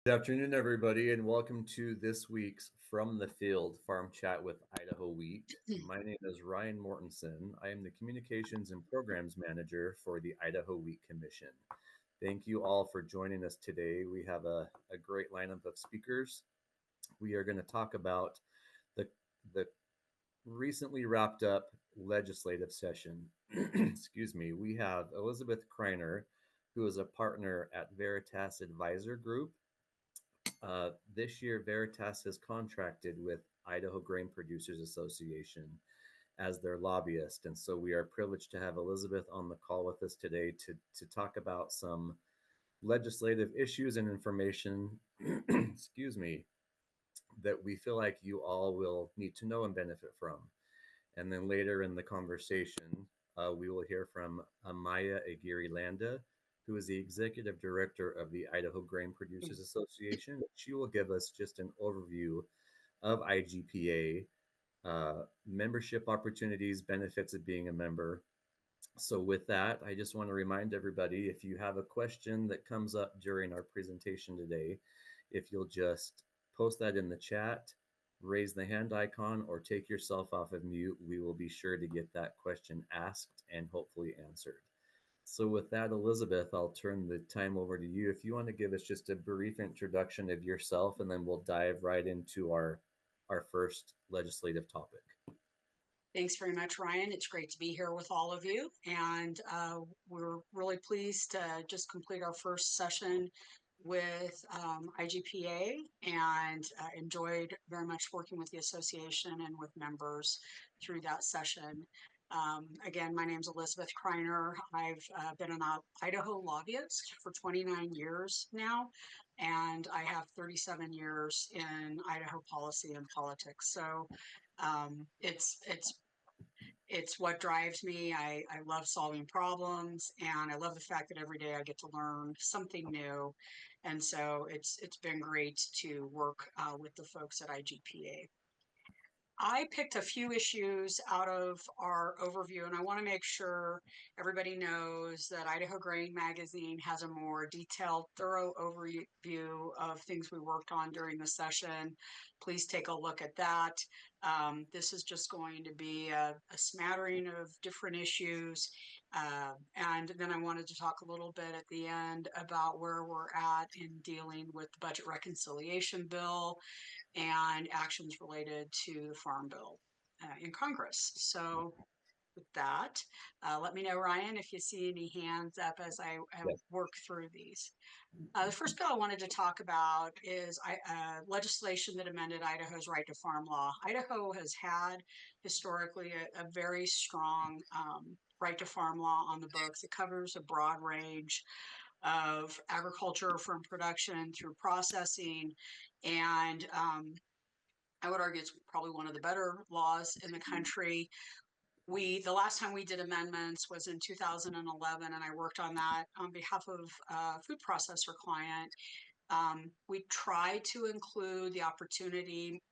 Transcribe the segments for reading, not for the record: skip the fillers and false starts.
Good afternoon, everybody, and welcome to this week's From the Field Farm Chat with Idaho Wheat. My name is Ryan Mortensen. I am the Communications and Programs Manager for the Idaho Wheat Commission. Thank you all for joining us today. We have a great lineup of speakers. We are going to talk about the, the recently wrapped up legislative session. Excuse me. We have Elizabeth Kreiner, who is a partner at Veritas Advisor Group. This year, Veritas has contracted with Idaho Grain Producers Association as their lobbyist. And so we are privileged to have Elizabeth on the call with us today to talk about some legislative issues and information, excuse me, that we feel like you all will need to know and benefit from. And then later in the conversation, we will hear from Amaya Aguirre-Landa, who is the executive director of the Idaho Grain Producers Association. She will give us just an overview of IGPA, membership opportunities, benefits of being a member. So with that, I just want to remind everybody, if you have a question that comes up during our presentation today, if you'll just post that in the chat, raise the hand icon, or take yourself off of mute, we will be sure to get that question asked and hopefully answered. So with that, Elizabeth, I'll turn the time over to you. If you want to give us just a brief introduction of yourself, and then we'll dive right into our first legislative topic. Thanks very much, Ryan. It's great to be here with all of you. And we're really pleased to just complete our first session with IGPA and enjoyed very much working with the association and with members through that session. Again, my name is Elizabeth Kreiner. I've been an Idaho lobbyist for 29 years now, and I have 37 years in Idaho policy and politics. So it's what drives me. I love solving problems, and I love the fact that every day I get to learn something new. And so it's been great to work with the folks at IGPA. I picked a few issues out of our overview, and I want to make sure everybody knows that Idaho Grain Magazine has a more detailed, thorough overview of things we worked on during the session. Please take a look at that. This is just going to be a smattering of different issues. And then I wanted to talk a little bit at the end about where we're at in dealing with the budget reconciliation bill and actions related to the Farm Bill in Congress. So with that, let me know, Ryan, if you see any hands up as I work through these. The first bill I wanted to talk about is legislation that amended Idaho's right to farm law. Idaho has had historically a very strong right to farm law on the books. It covers a broad range of agriculture from production through processing, and I would argue it's probably one of the better laws in the country. The last time we did amendments was in 2011, and I worked on that on behalf of a food processor client. We tried to include the opportunity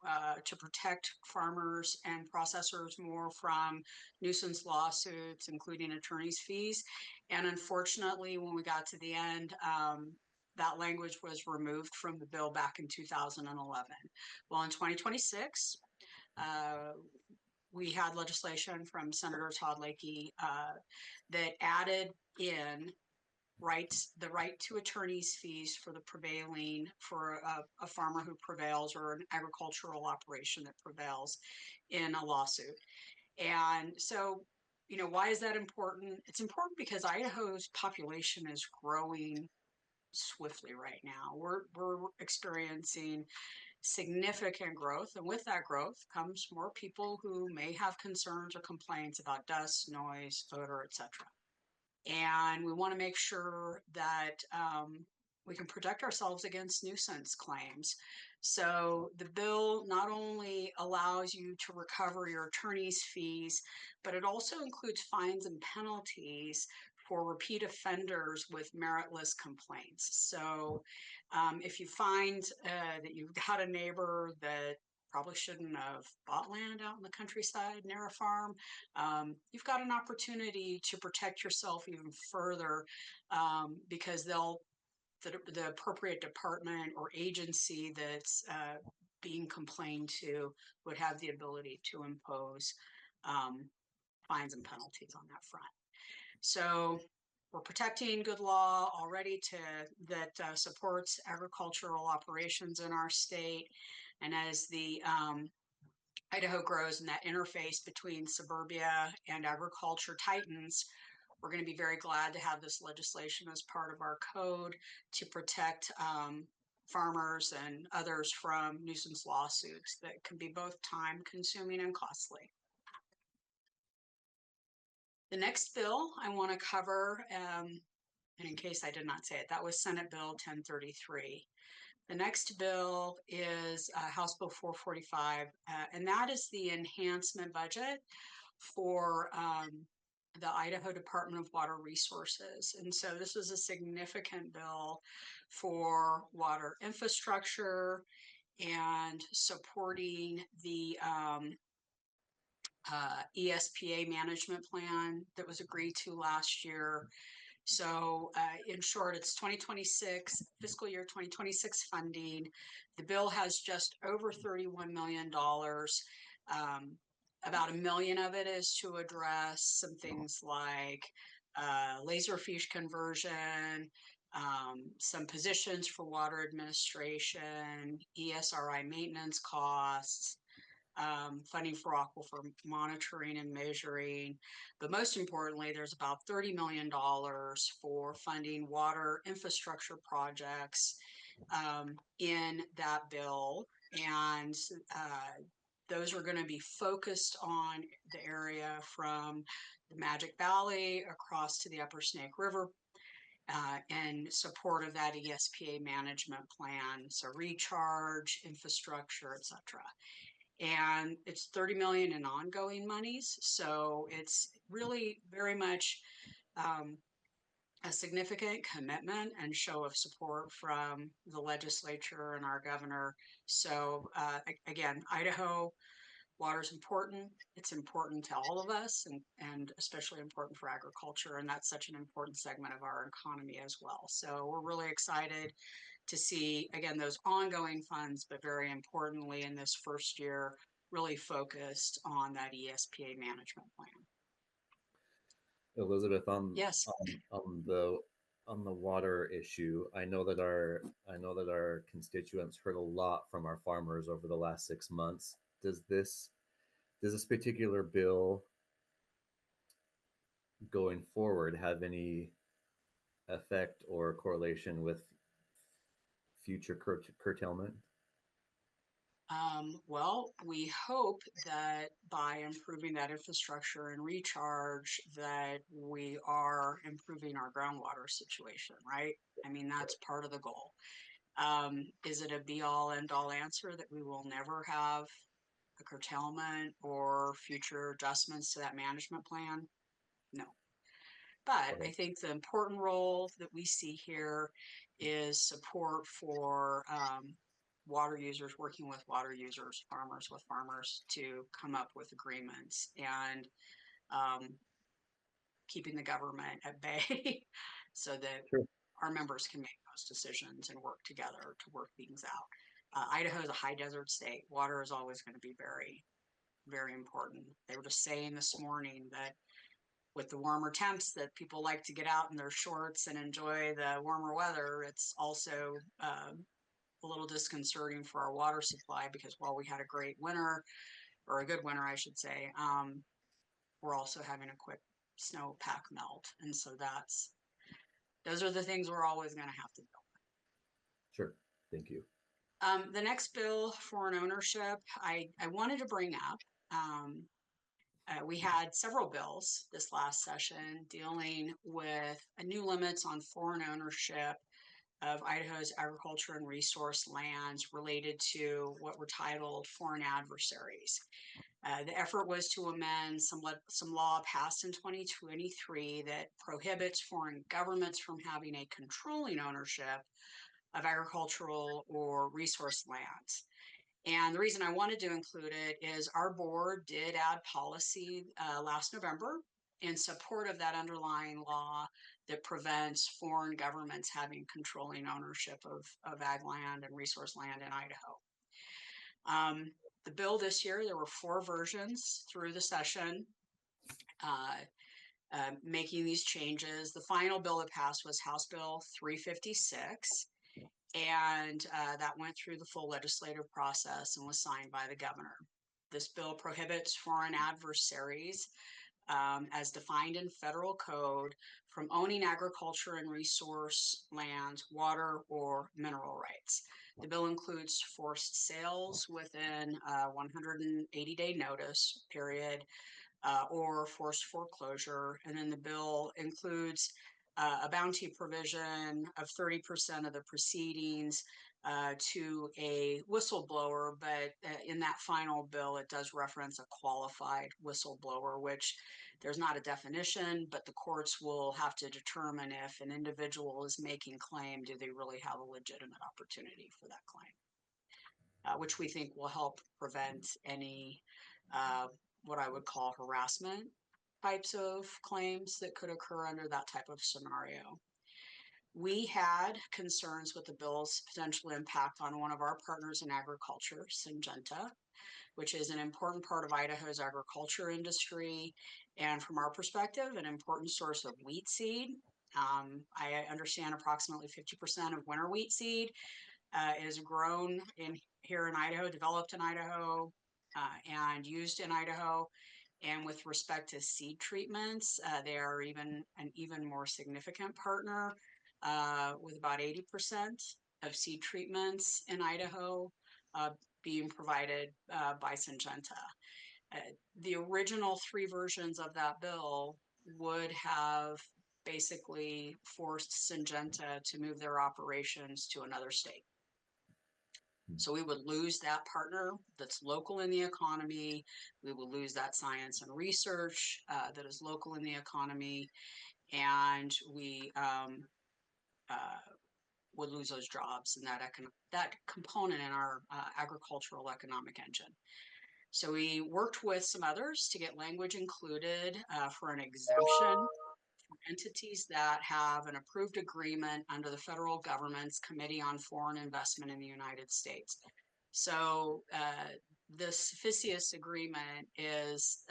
to protect farmers and processors more from nuisance lawsuits, including attorney's fees. And unfortunately, when we got to the end, that language was removed from the bill back in 2011. Well, in 2026, we had legislation from Senator Todd Lakey that added in the right to attorney's fees for a farmer who prevails, or an agricultural operation that prevails in a lawsuit. And so, why is that important? It's important because Idaho's population is growing swiftly right now. We're experiencing significant growth, and with that growth comes more people who may have concerns or complaints about dust, noise, odor, etc. And we want to make sure that we can protect ourselves against nuisance claims. So the bill not only allows you to recover your attorney's fees, but it also includes fines and penalties for repeat offenders with meritless complaints. So if you find that you've got a neighbor that probably shouldn't have bought land out in the countryside near a farm, you've got an opportunity to protect yourself even further, because they'll the appropriate department or agency that's being complained to would have the ability to impose fines and penalties on that front. So we're protecting good law already that supports agricultural operations in our state. And as the Idaho grows and that interface between suburbia and agriculture tightens, we're going to be very glad to have this legislation as part of our code to protect farmers and others from nuisance lawsuits that can be both time consuming and costly. The next bill I want to cover, and in case I did not say it, that was Senate Bill 1033. The next bill is House Bill 445, and that is the enhancement budget for the Idaho Department of Water Resources. And so this was a significant bill for water infrastructure and supporting the ESPA management plan that was agreed to last year. So in short, it's 2026, fiscal year 2026 funding. The bill has just over $31 million. About $1 million of it is to address some things like laser fiche conversion, some positions for water administration, ESRI maintenance costs, funding for aquifer monitoring and measuring. But most importantly, there's about $30 million for funding water infrastructure projects in that bill. And those are going to be focused on the area from the Magic Valley across to the Upper Snake River in support of that ESPA management plan. So recharge, infrastructure, etc. And it's 30 million in ongoing monies. So it's really very much a significant commitment and show of support from the legislature and our governor. So again, Idaho water is important. It's important to all of us and especially important for agriculture. And that's such an important segment of our economy as well. So we're really excited to see, again, those ongoing funds, but very importantly in this first year, really focused on that ESPA management plan. Elizabeth, Yes. On the water issue, I know that our constituents heard a lot from our farmers over the last 6 months. Does this particular bill going forward have any effect or correlation with future curtailment? Well, we hope that by improving that infrastructure and recharge that we are improving our groundwater situation, right? I mean, that's part of the goal. Is it a be-all, end-all answer that we will never have a curtailment or future adjustments to that management plan? No. But I think the important role that we see here is support for water users, working with water users, farmers with farmers to come up with agreements and keeping the government at bay so that our members can make those decisions and work together to work things out. Idaho is a high desert state. Water is always going to be very, very important. They were just saying this morning that with the warmer temps that people like to get out in their shorts and enjoy the warmer weather, it's also a little disconcerting for our water supply because while we had a great winter, or a good winter, I should say, we're also having a quick snowpack melt. And so those are the things we're always going to have to deal with. Sure. Thank you. The next bill, foreign ownership, I wanted to bring up. We had several bills this last session dealing with new limits on foreign ownership of Idaho's agriculture and resource lands related to what were titled foreign adversaries. The effort was to amend some law passed in 2023 that prohibits foreign governments from having a controlling ownership of agricultural or resource lands. And the reason I wanted to include it is our board did add policy last November in support of that underlying law that prevents foreign governments having controlling ownership of ag land and resource land in Idaho. The bill this year, there were 4 versions through the session making these changes. The final bill that passed was House Bill 356, and that went through the full legislative process and was signed by the governor. This bill prohibits foreign adversaries as defined in federal code from owning agriculture and resource lands, water, or mineral rights. The bill includes forced sales within a 180-day notice period or forced foreclosure. And then the bill includes a bounty provision of 30% of the proceedings to a whistleblower, but in that final bill, it does reference a qualified whistleblower, which there's not a definition, but the courts will have to determine if an individual is making claim, do they really have a legitimate opportunity for that claim, which we think will help prevent any what I would call harassment types of claims that could occur under that type of scenario. We had concerns with the bill's potential impact on one of our partners in agriculture, Syngenta, which is an important part of Idaho's agriculture industry, and from our perspective, an important source of wheat seed. I understand approximately 50% of winter wheat seed is grown here in Idaho, developed in Idaho, and used in Idaho. And with respect to seed treatments, they are an even more significant partner with about 80% of seed treatments in Idaho being provided by Syngenta. The original 3 versions of that bill would have basically forced Syngenta to move their operations to another state. So we would lose that partner that's local in the economy. We will lose that science and research that is local in the economy. And we would lose those jobs and that component in our agricultural economic engine. So we worked with some others to get language included for an exemption for entities that have an approved agreement under the federal government's Committee on Foreign Investment in the United States. So this FICIUS agreement is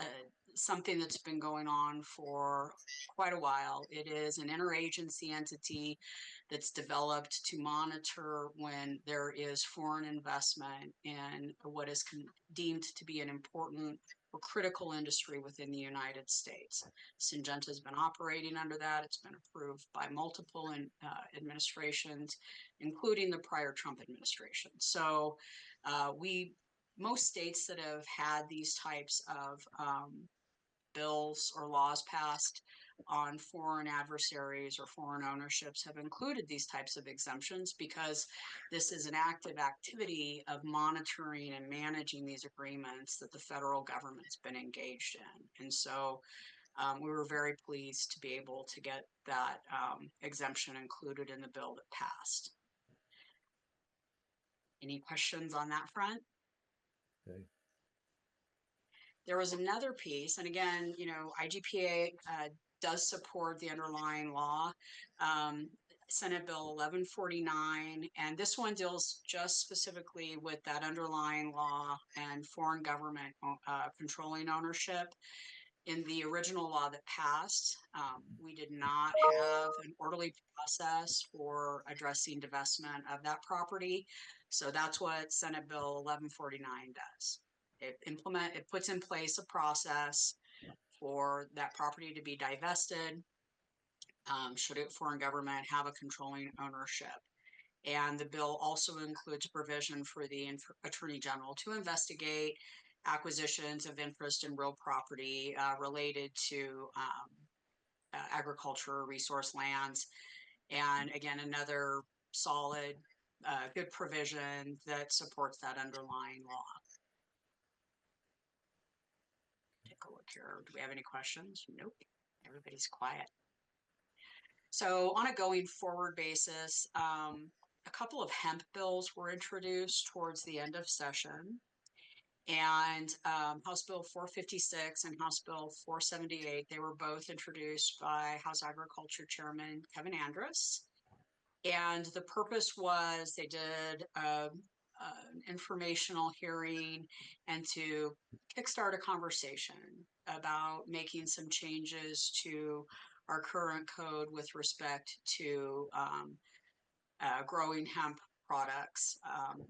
something that's been going on for quite a while. It is an interagency entity that's developed to monitor when there is foreign investment in what is deemed to be an important or critical industry within the United States. Syngenta has been operating under that. It's been approved by multiple administrations, including the prior Trump administration. So most states that have had these types of bills or laws passed on foreign adversaries or foreign ownerships have included these types of exemptions because this is an active activity of monitoring and managing these agreements that the federal government's been engaged in. And so we were very pleased to be able to get that exemption included in the bill that passed. Any questions on that front? Okay. There was another piece, and again, IGPA does support the underlying law, Senate Bill 1149, and this one deals just specifically with that underlying law and foreign government controlling ownership. In the original law that passed, we did not have an orderly process for addressing divestment of that property. So that's what Senate Bill 1149 does. It puts in place a process for that property to be divested should a foreign government have a controlling ownership. And the bill also includes provision for the Attorney General to investigate acquisitions of interest in real property related to agriculture or resource lands. And again, another solid, good provision that supports that underlying law. Take a look here. Do we have any questions? Nope. Everybody's quiet. So on a going forward basis, a couple of hemp bills were introduced towards the end of session. And House Bill 456 and House Bill 478, they were both introduced by House Agriculture Chairman Kevin Andrus. And the purpose was they did an informational hearing and to kickstart a conversation about making some changes to our current code with respect to growing hemp products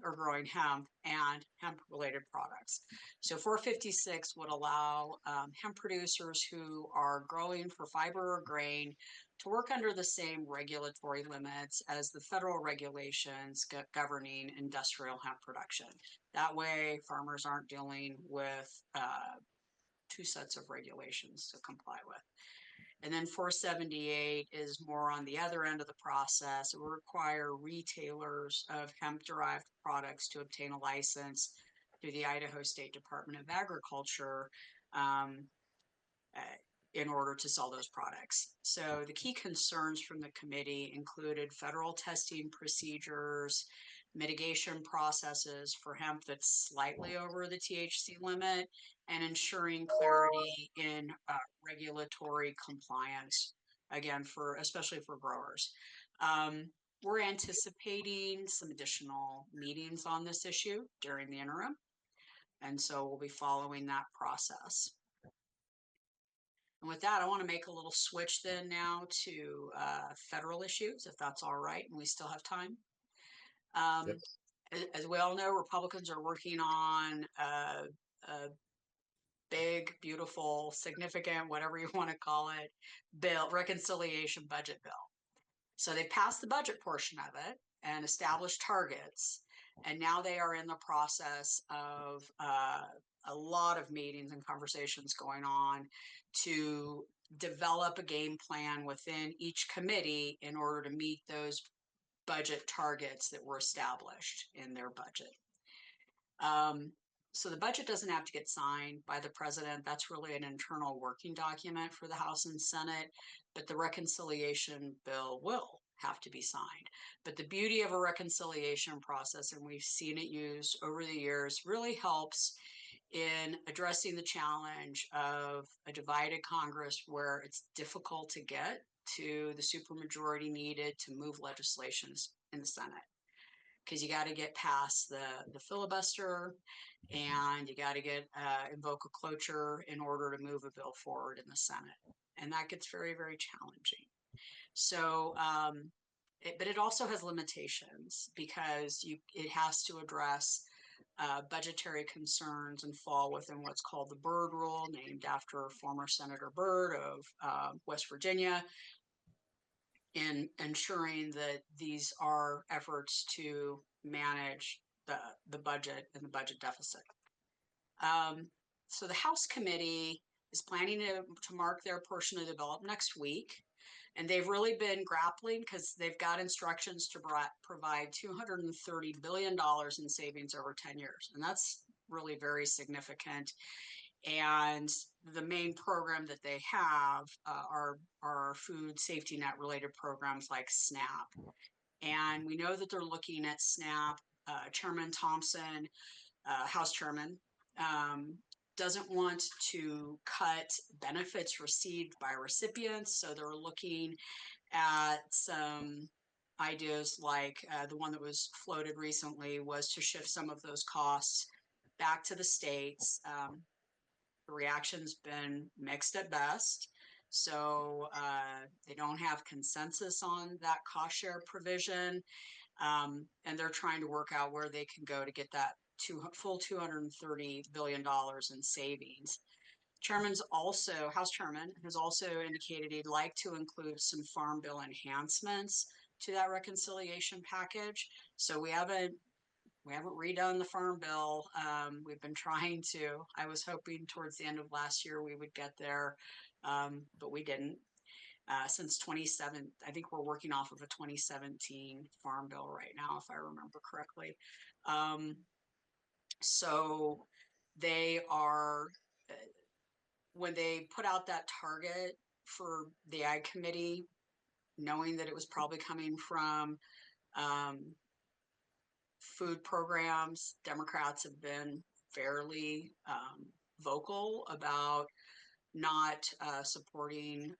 or growing hemp and hemp related products. So 456 would allow hemp producers who are growing for fiber or grain to work under the same regulatory limits as the federal regulations governing industrial hemp production. That way farmers aren't dealing with two sets of regulations to comply with. And then 478 is more on the other end of the process. It will require retailers of hemp-derived products to obtain a license through the Idaho State Department of Agriculture in order to sell those products. So the key concerns from the committee included federal testing procedures, mitigation processes for hemp that's slightly over the THC limit, and ensuring clarity in regulatory compliance, again, especially for growers. We're anticipating some additional meetings on this issue during the interim, and so we'll be following that process. And with that, I want to make a little switch then now to federal issues, if that's all right, and we still have time. Yep. As we all know, Republicans are working on a big, beautiful, significant, whatever you want to call it, reconciliation budget bill. So they passed the budget portion of it and established targets. And now they are in the process of a lot of meetings and conversations going on to develop a game plan within each committee in order to meet those budget targets that were established in their budget. So the budget doesn't have to get signed by the president. That's really an internal working document for the House and Senate, but the reconciliation bill will have to be signed. But the beauty of a reconciliation process, and we've seen it used over the years, really helps in addressing the challenge of a divided Congress where it's difficult to get to the supermajority needed to move legislations in the Senate. Because you got to get past the filibuster and you got to get invoke a cloture in order to move a bill forward in the Senate. And that gets very, very challenging. So, but it also has limitations because it has to address budgetary concerns and fall within what's called the Byrd Rule, named after former Senator Byrd of West Virginia, in ensuring that these are efforts to manage the budget and the budget deficit. So the House committee is planning to mark their portion of the bill next week. And they've really been grappling because they've got instructions to provide $230 billion in savings over 10 years. And that's really very significant. And the main program that they have are food safety net related programs like SNAP. And we know that they're looking at SNAP. Chairman Thompson, House Chairman, doesn't want to cut benefits received by recipients. So they're looking at some ideas like the one that was floated recently was to shift some of those costs back to the states. The reaction's been mixed at best. So they don't have consensus on that cost share provision. And they're trying to work out where they can go to get that full $230 billion in savings. House Chairman has also indicated he'd like to include some Farm Bill enhancements to that reconciliation package. So we haven't redone the Farm Bill. We've been trying to. I was hoping towards the end of last year we would get there, but we didn't. Since 2017, I think we're working off of a 2017 Farm Bill right now, if I remember correctly. So they are, when they put out that target for the Ag Committee, knowing that it was probably coming from food programs, Democrats have been fairly vocal about not supporting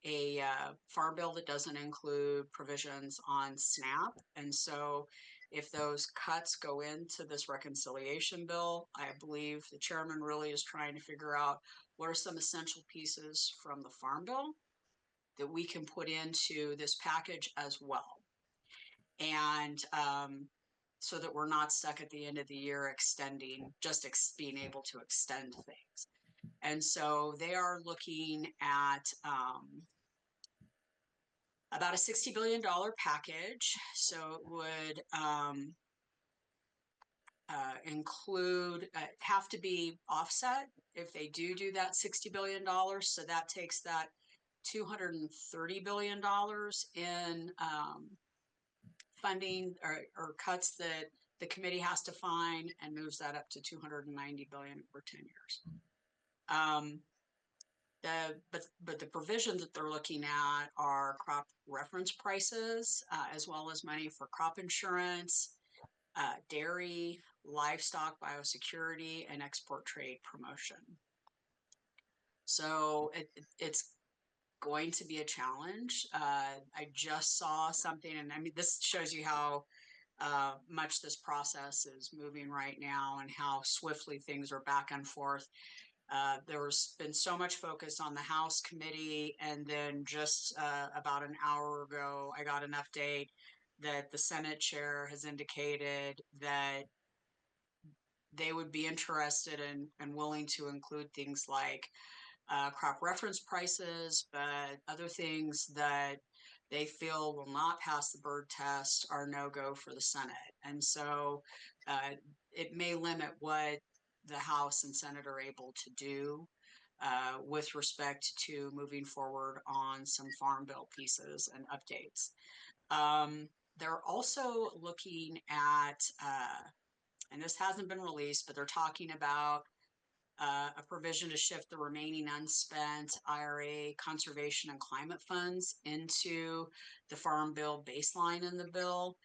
a farm bill that doesn't include provisions on SNAP. And so if those cuts go into this reconciliation bill, I believe the chairman really is trying to figure out what are some essential pieces from the farm bill that we can put into this package as well. And so that we're not stuck at the end of the year extending, being able to extend things. And so they are looking at about a $60 billion package. So it would include, have to be offset if they do that $60 billion. So that takes that $230 billion in funding or cuts that the committee has to find and moves that up to $290 billion over 10 years. But the provisions that they're looking at are crop reference prices, as well as money for crop insurance, dairy, livestock biosecurity, and export trade promotion. So it's going to be a challenge. I just saw something, and I mean, this shows you how much this process is moving right now and how swiftly things are back and forth. There's been so much focus on the House committee, and then just about an hour ago, I got an update that the Senate chair has indicated that they would be interested in and willing to include things like crop reference prices, but other things that they feel will not pass the bird test are no-go for the Senate. And so it may limit what the House and Senate are able to do with respect to moving forward on some farm bill pieces and updates. They're also looking at, and this hasn't been released, but they're talking about a provision to shift the remaining unspent IRA conservation and climate funds into the farm bill baseline in the bill.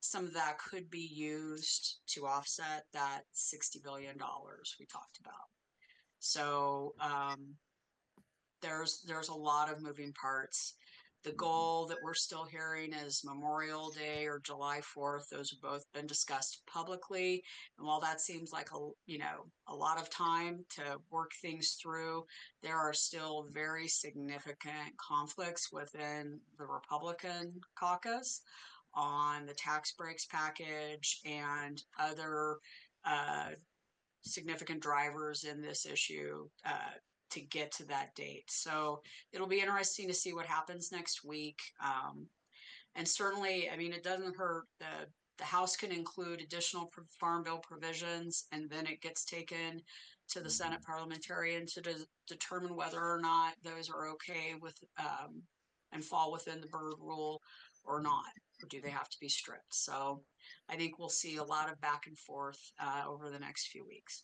Some of that could be used to offset that $60 billion we talked about. So there's a lot of moving parts. The goal that we're still hearing is Memorial Day or July 4th. Those have both been discussed publicly. And while that seems like a lot of time to work things through, there are still very significant conflicts within the Republican caucus on the tax breaks package and other significant drivers in this issue to get to that date. So it'll be interesting to see what happens next week. And certainly, I mean, it doesn't hurt. The House can include additional farm bill provisions, and then it gets taken to the Senate parliamentarian to determine whether or not those are okay with and fall within the bird rule or not, or do they have to be stripped? So I think we'll see a lot of back and forth over the next few weeks.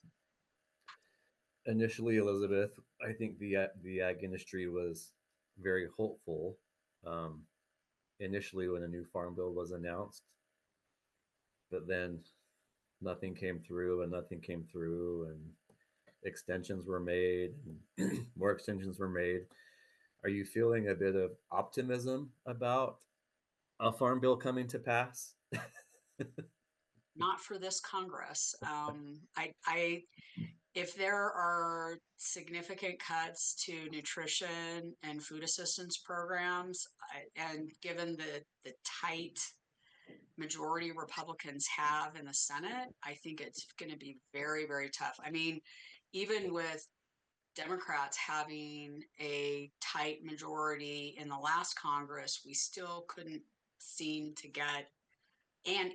Initially, Elizabeth, I think the ag industry was very hopeful initially when a new farm bill was announced, but then nothing came through and nothing came through, and extensions were made and more extensions were made. Are you feeling a bit of optimism about a farm bill coming to pass? Not for this Congress. If there are significant cuts to nutrition and food assistance programs, and given the tight majority Republicans have in the Senate, I think it's going to be very, very tough. I mean, even with Democrats having a tight majority in the last Congress, we still couldn't seem to get and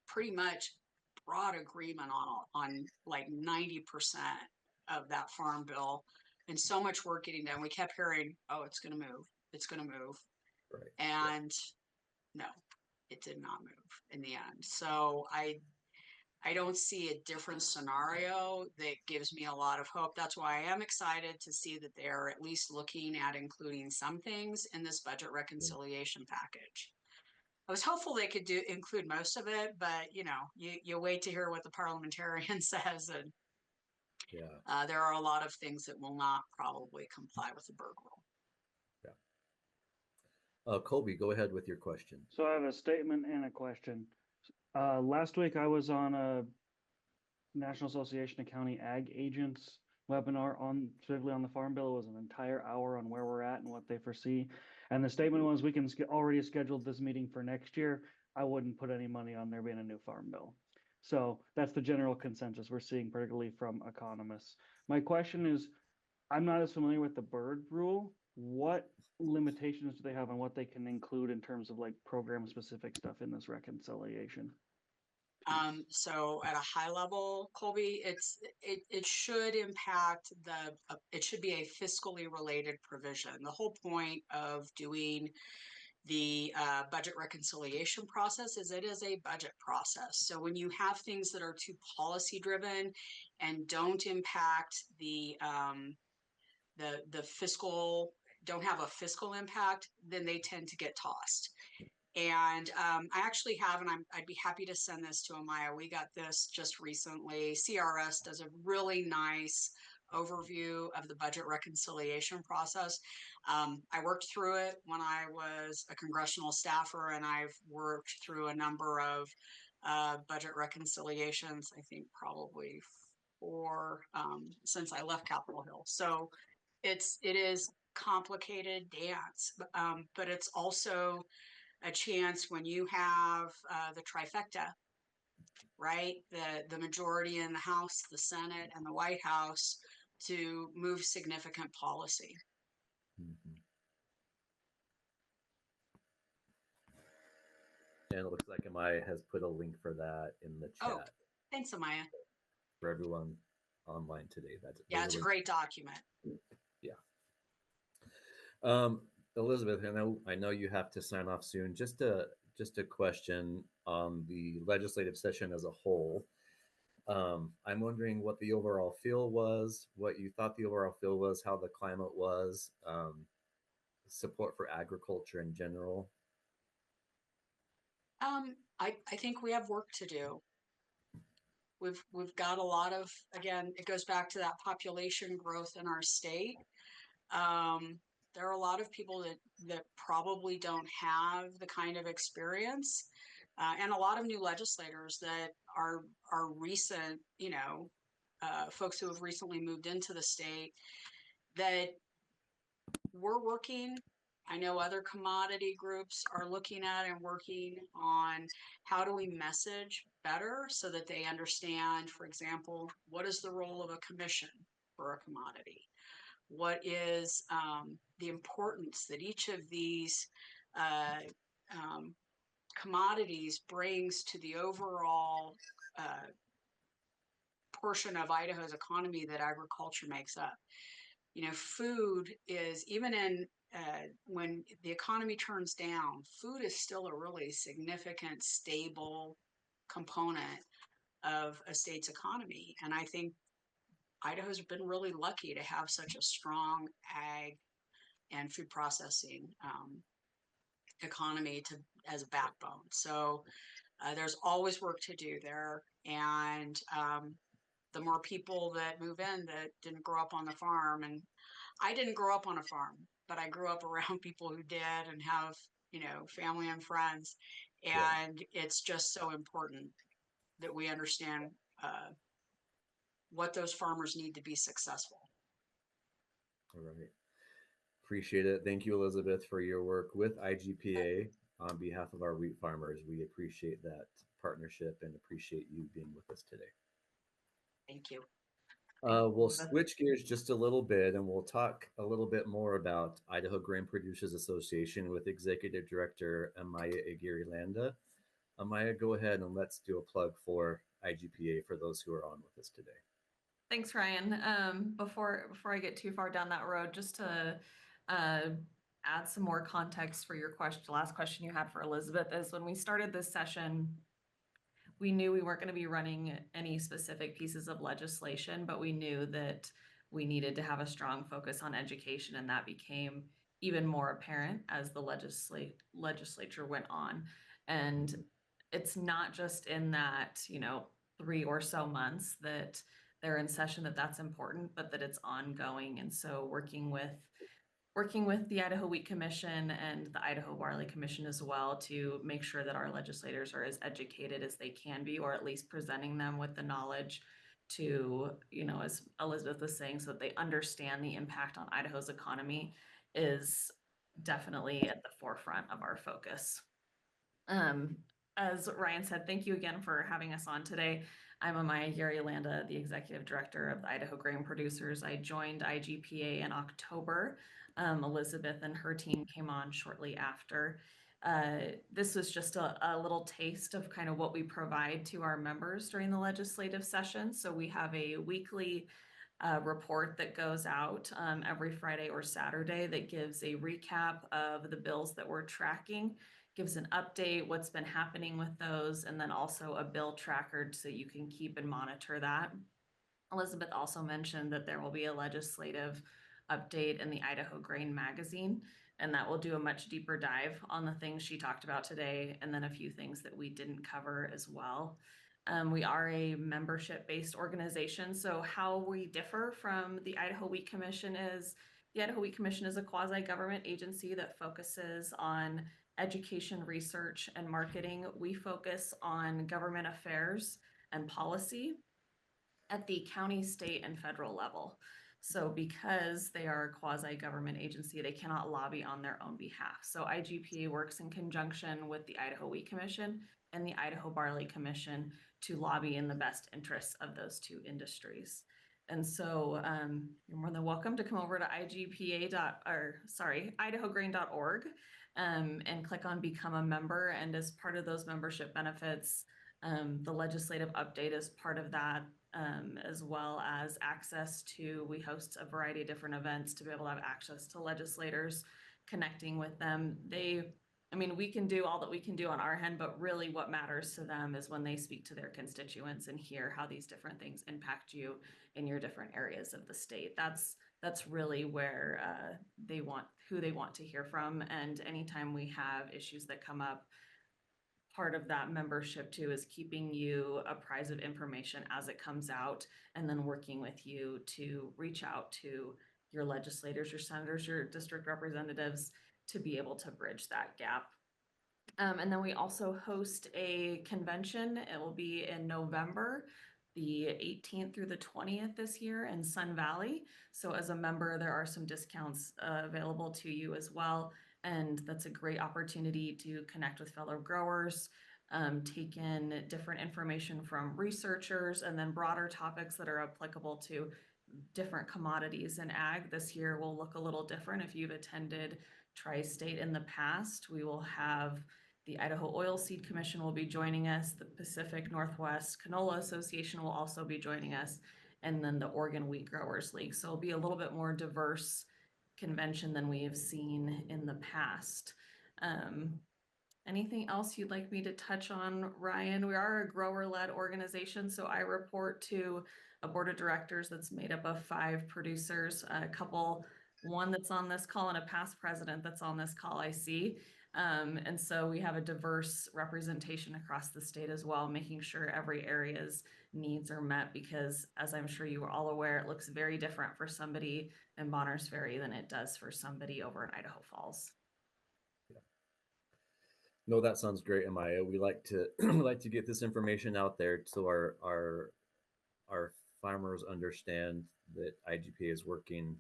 pretty much broad agreement on like 90% of that farm bill, and so much work getting done. We kept hearing, oh, it's going to move, it's going to move. Right. And no, it did not move in the end. So I don't see a different scenario that gives me a lot of hope. That's why I am excited to see that they're at least looking at including some things in this budget reconciliation package. I was hopeful they could include most of it, but you wait to hear what the parliamentarian says, and there are a lot of things that will not probably comply with the Berg rule. Colby, go ahead with your question. So I have a statement and a question. Last week I was on a National Association of County Ag Agents webinar on specifically on the Farm Bill. It was an entire hour on where we're at and what they foresee. And the statement was, we can already scheduled this meeting for next year. I wouldn't put any money on there being a new Farm Bill. So that's the general consensus we're seeing, particularly from economists. My question is, I'm not as familiar with the Berg rule. What limitations do they have on what they can include in terms of like program specific stuff in this reconciliation? So at a high level, Colby, it should impact it should be a fiscally related provision. The whole point of doing the budget reconciliation process is it is a budget process. So when you have things that are too policy driven and don't impact the fiscal, don't have a fiscal impact, then they tend to get tossed. And I actually have, and I'd be happy to send this to Amaya. We got this just recently. CRS does a really nice overview of the budget reconciliation process. I worked through it when I was a congressional staffer, and I've worked through a number of budget reconciliations, I think probably 4 since I left Capitol Hill. So it is complicated dance, but it's also a chance when you have the trifecta, right? The majority in the House, the Senate, and the White House to move significant policy. Mm-hmm. And it looks like Amaya has put a link for that in the chat. Oh, thanks, Amaya. For everyone online today. It's a great document. Yeah. Elizabeth, I know you have to sign off soon. Just a question on the legislative session as a whole. I'm wondering what the overall feel was, what you thought the overall feel was, how the climate was, support for agriculture in general. I think we have work to do. We've got a lot of, again, it goes back to that population growth in our state. There are a lot of people that probably don't have the kind of experience, and a lot of new legislators that are recent, folks who have recently moved into the state, that we're working. I know other commodity groups are looking at and working on how do we message better so that they understand, for example, what is the role of a commission for a commodity? What is the importance that each of these commodities brings to the overall portion of Idaho's economy that agriculture makes up? Food is, even in when the economy turns down, food is still a really significant, stable component of a state's economy. And I think Idaho's been really lucky to have such a strong ag and food processing economy as a backbone. So there's always work to do there. And the more people that move in that didn't grow up on the farm, and I didn't grow up on a farm, but I grew up around people who did and have, family and friends. And it's just so important that we understand what those farmers need to be successful. All right. Appreciate it. Thank you, Elizabeth, for your work with IGPA on behalf of our wheat farmers. We appreciate that partnership and appreciate you being with us today. Thank you. We'll switch gears just a little bit and we'll talk a little bit more about Idaho Grain Producers Association with Executive Director Amaya Aguirre-Landa. Amaya, go ahead and let's do a plug for IGPA for those who are on with us today. Thanks, Ryan. Before I get too far down that road, just to add some more context for your question, the last question you had for Elizabeth, is when we started this session, we knew we weren't going to be running any specific pieces of legislation, but we knew that we needed to have a strong focus on education, and that became even more apparent as the legislature went on. And it's not just in that, 3 or so months that they're in session that's important, but that it's ongoing. And so working with the Idaho Wheat Commission and the Idaho Barley Commission as well to make sure that our legislators are as educated as they can be, or at least presenting them with the knowledge to, as Elizabeth was saying, so that they understand the impact on Idaho's economy, is definitely at the forefront of our focus. As Ryan said, thank you again for having us on today. I'm Amaya Aguirre-Landa, the Executive Director of the Idaho Grain Producers. I joined IGPA in October. Elizabeth and her team came on shortly after. This was just a little taste of kind of what we provide to our members during the legislative session. So we have a weekly report that goes out every Friday or Saturday that gives a recap of the bills that we're tracking, gives an update, what's been happening with those, and then also a bill tracker so you can keep and monitor that. Elizabeth also mentioned that there will be a legislative update in the Idaho Grain magazine, and that will do a much deeper dive on the things she talked about today, and then a few things that we didn't cover as well. We are a membership-based organization, so how we differ from the Idaho Wheat Commission is the Idaho Wheat Commission is a quasi-government agency that focuses on education, research, and marketing. We focus on government affairs and policy at the county, state, and federal level. So because they are a quasi-government agency, they cannot lobby on their own behalf. So IGPA works in conjunction with the Idaho Wheat Commission and the Idaho Barley Commission to lobby in the best interests of those two industries. And so you're more than welcome to come over to idahograin.org and click on Become a Member. And as part of those membership benefits, the legislative update is part of that, as well as access to, we host a variety of different events to be able to have access to legislators, connecting with them. We can do all that we can do on our end, but really what matters to them is when they speak to their constituents and hear how these different things impact you in your different areas of the state. That's really where who they want to hear from. And anytime we have issues that come up, part of that membership too is keeping you apprised of information as it comes out, and then working with you to reach out to your legislators, your senators, your district representatives to be able to bridge that gap. And then we also host a convention. It will be in November, the 18th through the 20th this year in Sun Valley. So as a member, there are some discounts available to you as well. And that's a great opportunity to connect with fellow growers, take in different information from researchers, and then broader topics that are applicable to different commodities in ag. This year will look a little different. If you've attended Tri-State in the past, we will have the Idaho Oilseed Commission will be joining us. The Pacific Northwest Canola Association will also be joining us, and then the Oregon Wheat Growers League. So it'll be a little bit more diverse convention than we have seen in the past. Anything else you'd like me to touch on, Ryan? We are a grower-led organization, so I report to a board of directors that's made up of 5 producers, one that's on this call and a past president that's on this call, I see. And so we have a diverse representation across the state as well, making sure every area's needs are met, because as I'm sure you are all aware, it looks very different for somebody in Bonners Ferry than it does for somebody over in Idaho Falls. No, that sounds great, Amaya. We like to like to get this information out there so our farmers understand that IGPA is working,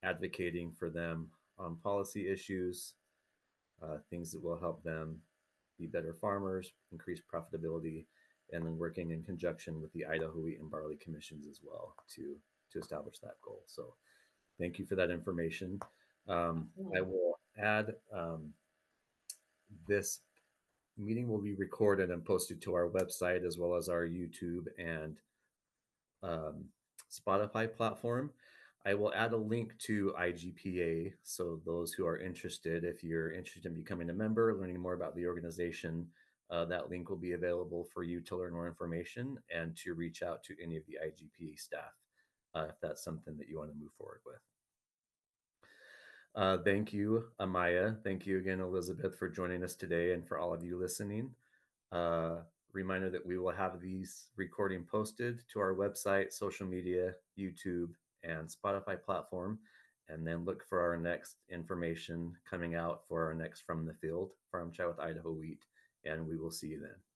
advocating for them on policy issues, things that will help them be better farmers, increase profitability, and then working in conjunction with the Idaho Wheat and Barley Commissions as well to establish that goal. So thank you for that information. I will add this meeting will be recorded and posted to our website as well as our YouTube and Spotify platform. I will add a link to IGPA, so those who are interested, if you're interested in becoming a member, learning more about the organization, that link will be available for you to learn more information and to reach out to any of the IGPA staff if that's something that you want to move forward with. Thank you, Amaya. Thank you again, Elizabeth, for joining us today and for all of you listening. Uh, Reminder that we will have these recording posted to our website, social media, YouTube, and Spotify platform. And then look for our next information coming out for our next From the Field Farm Chat with Idaho Wheat. And we will see you then.